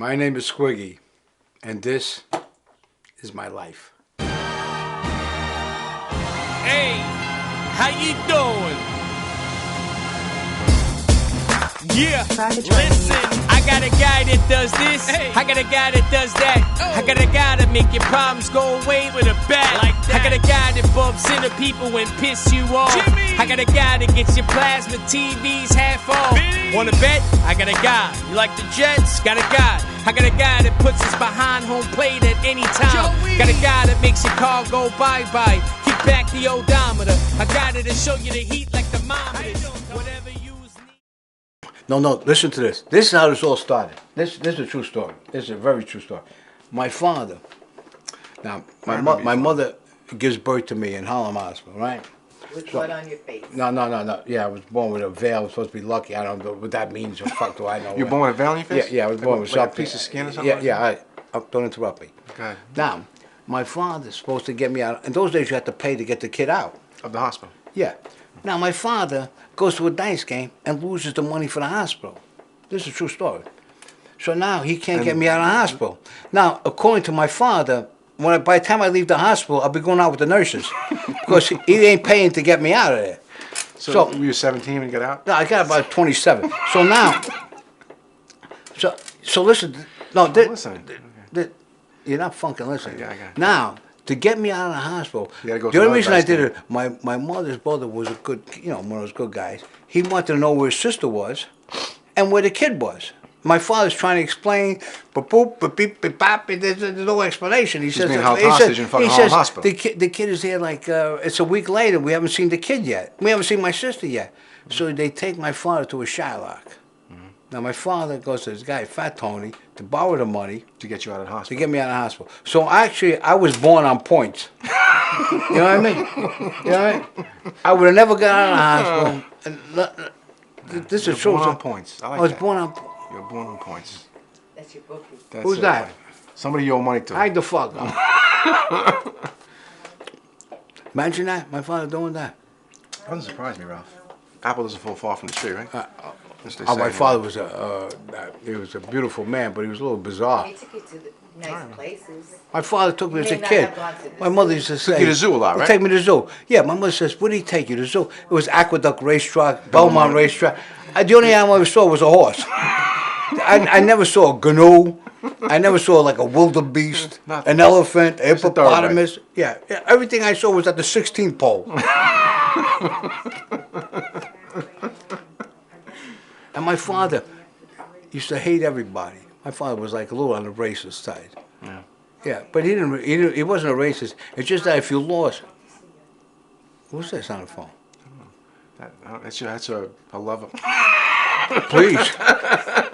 My name is Squiggy, and this is my life. Hey, how you doing? Yeah, listen, I got a guy that does this, I got a guy that does that, I got a guy that make your problems go away with a bat, like that. I got a guy that bumps into people and piss you off, I got a guy that gets your plasma TVs half off. Wanna bet? I got a guy. You like the Jets? Got a guy. I got a guy that puts us behind home plate at any time. Got a guy that makes your car go bye-bye. Kick back the odometer. A guy that'll show you the heat like the thermometer. Whatever you need. No, listen to this. This is how this all started. This is a true story. This is a very true story. My father, now, my mother gives birth to me in Harlem Hospital, right? With blood on your face. No. Yeah, I was born with a veil. I was supposed to be lucky. I don't know what that means. Or fuck do I know? You were born with a veil on your face? Yeah, I was born with something. Like a piece of skin or something? Yeah. Don't interrupt me. Okay. Now, my father's supposed to get me out. In those days, you had to pay to get the kid out. Of the hospital? Yeah. Now, my father goes to a dice game and loses the money for the hospital. This is a true story. So now he can't get me out of the hospital. Now, according to my father, by the time I leave the hospital, I'll be going out with the nurses because he ain't paying to get me out of there. So you were 17 when you got out? No, I got about 27. So now, so listen. No, listen. You're not fucking listening. Yeah, I got it. Now, to get me out of the hospital, You gotta go the to only another reason I dice did game. it, my mother's brother was a good, one of those good guys. He wanted to know where his sister was and where the kid was. My father's trying to explain, there's no explanation. He says, being held hostage in fucking Harlem Hospital. The kid is here like, it's a week later, we haven't seen the kid yet. We haven't seen my sister yet. So they take my father to a Shylock. Now my father goes to this guy, Fat Tony, to borrow the money. To get you out of the To hospital? get me out of the hospital. So actually, I was born on points. You know what I mean? You know what I mean? I would have never got out of the hospital. And this is true. Born on points. I like I was that. born on. You're born on points. That's your bookie. That's Who's it. that? Somebody you owe money to. Hide the fuck up. Imagine that, my father doing that. Doesn't surprise me, Ralph. Apple doesn't fall far from the tree, right? My father was he was a beautiful man, but he was a little bizarre. He took you to the nice places. My father took me as a may not kid. have gone to this My mother used to say, you to the zoo a lot, "He'd right?" Take me to the zoo. Yeah, my mother says, "Where did he take you to the zoo?" It was Aqueduct Racetrack, Belmont Racetrack. The only animal I ever saw was a horse. I never saw a gnu. I never saw like a wildebeest, an elephant, a hippopotamus. Yeah, everything I saw was at the 16th pole. And my father used to hate everybody. My father was like a little on the racist side. Yeah, but he wasn't a racist. It's just that if you lost, who's this on the phone? That's a lover. Please.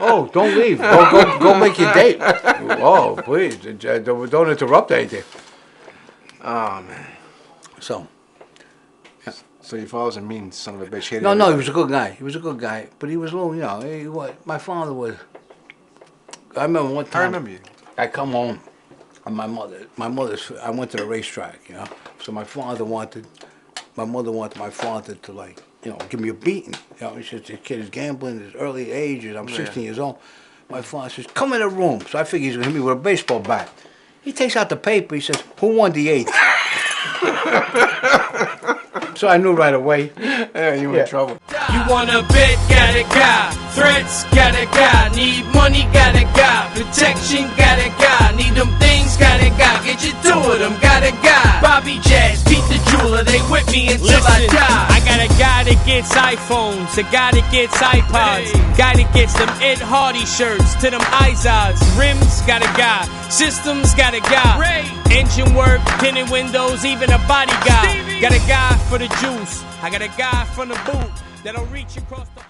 Oh, don't leave. Go make your date. Oh, please. Don't interrupt anything. Oh, man. So your father's a mean son of a bitch. no, he was a good guy. He was a good guy, but he was a little, my father was. I remember one time. I remember you. I come home, and I went to the racetrack, So my mother wanted my father to give me a beating. He says the kid is gambling at his early age, and I'm 16 years old. My father says, "Come in the room." So I figure he's gonna hit me with a baseball bat. He takes out the paper. He says, "Who won the 8th?" So I knew right away. Yeah, you were in trouble. You wanna bet, got a guy. Threats, got a guy. Need money, got a guy. Protection, got a guy. Need them things, got a guy. Get you two of them, got a guy. Bobby Jazz, Pete the Jeweler, they with me until I die. I got a guy that gets iPhones, a guy that gets iPods, guy that gets them Ed Hardy shirts to them Izods. Rims, got a guy. Systems, got a guy. Engine work, tinted windows, even a body guy. Got a guy for the juice. I got a guy from the boot that'll reach across the